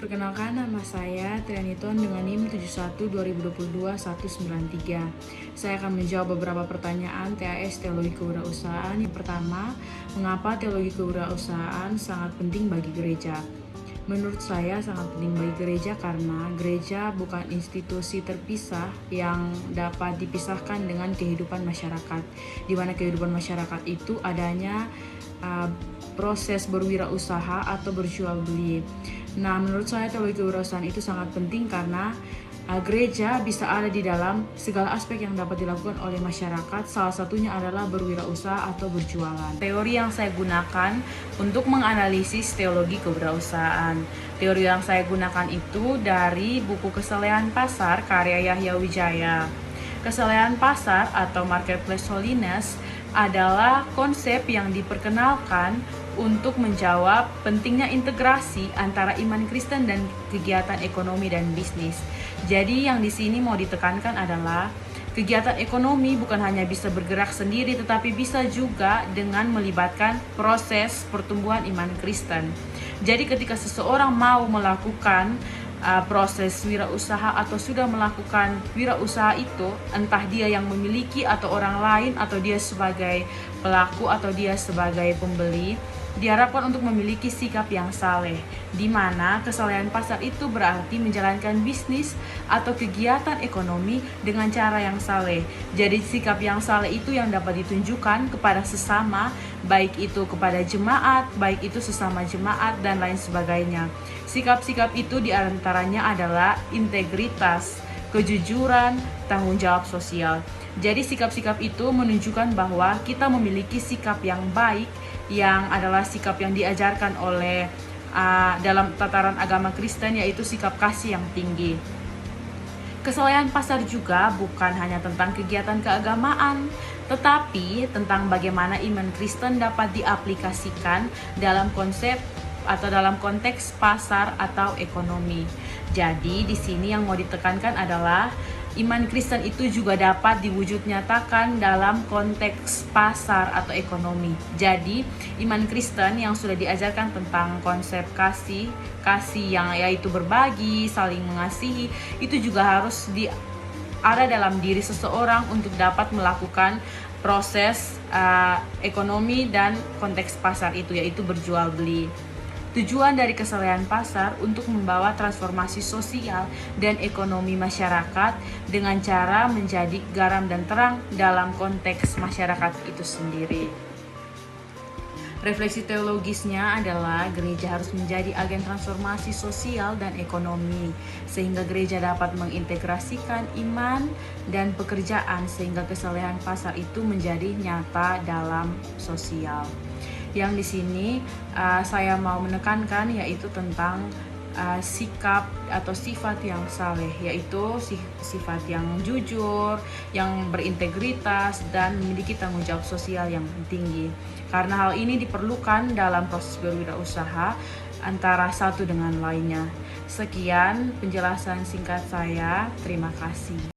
Perkenalkan, nama saya Trianiton dengan NIM 712022-193. Saya akan menjawab beberapa pertanyaan TAS Teologi Kewirausahaan. Yang pertama, mengapa teologi kewirausahaan sangat penting bagi gereja? Menurut saya sangat penting bagi gereja karena gereja bukan institusi terpisah yang dapat dipisahkan dengan kehidupan masyarakat, di mana kehidupan masyarakat itu adanya proses berwirausaha atau berjual beli. Nah, menurut saya teologi kewirausahaan itu sangat penting karena gereja bisa ada di dalam segala aspek yang dapat dilakukan oleh masyarakat. Salah satunya adalah berwirausaha atau berjualan. Teori yang saya gunakan untuk menganalisis teologi kewirausahaan. Teori yang saya gunakan itu dari buku Kesalehan Pasar karya Yahya Wijaya. Kesalehan pasar atau marketplace holiness adalah konsep yang diperkenalkan untuk menjawab pentingnya integrasi antara iman Kristen dan kegiatan ekonomi dan bisnis. Jadi yang di sini mau ditekankan adalah kegiatan ekonomi bukan hanya bisa bergerak sendiri, tetapi bisa juga dengan melibatkan proses pertumbuhan iman Kristen. Jadi ketika seseorang mau melakukan proses wirausaha atau sudah melakukan wirausaha itu, entah dia yang memiliki atau orang lain, atau dia sebagai pelaku atau dia sebagai pembeli, diharapkan untuk memiliki sikap yang saleh, di mana kesalehan pasar itu berarti menjalankan bisnis atau kegiatan ekonomi dengan cara yang saleh. Jadi sikap yang saleh itu yang dapat ditunjukkan kepada sesama, baik itu kepada jemaat, baik itu sesama jemaat dan lain sebagainya. Sikap-sikap itu diantaranya adalah integritas, kejujuran, tanggung jawab sosial. Jadi sikap-sikap itu menunjukkan bahwa kita memiliki sikap yang baik, yang adalah sikap yang diajarkan oleh dalam tataran agama Kristen, yaitu sikap kasih yang tinggi. Kesalehan pasar juga bukan hanya tentang kegiatan keagamaan, tetapi tentang bagaimana iman Kristen dapat diaplikasikan dalam konsep atau dalam konteks pasar atau ekonomi. Jadi di sini yang mau ditekankan adalah iman Kristen itu juga dapat diwujud nyatakan dalam konteks pasar atau ekonomi. Jadi iman Kristen yang sudah diajarkan tentang konsep kasih yang yaitu berbagi, saling mengasihi, itu juga harus ada dalam diri seseorang untuk dapat melakukan proses ekonomi dan konteks pasar itu, yaitu berjual beli. Tujuan dari kesalehan pasar untuk membawa transformasi sosial dan ekonomi masyarakat dengan cara menjadi garam dan terang dalam konteks masyarakat itu sendiri. Refleksi teologisnya adalah gereja harus menjadi agen transformasi sosial dan ekonomi, sehingga gereja dapat mengintegrasikan iman dan pekerjaan sehingga kesalehan pasar itu menjadi nyata dalam sosial. Yang di sini saya mau menekankan yaitu tentang sikap atau sifat yang saleh, yaitu sifat yang jujur, yang berintegritas, dan memiliki tanggung jawab sosial yang tinggi. Karena hal ini diperlukan dalam proses berwirausaha antara satu dengan lainnya. Sekian penjelasan singkat saya. Terima kasih.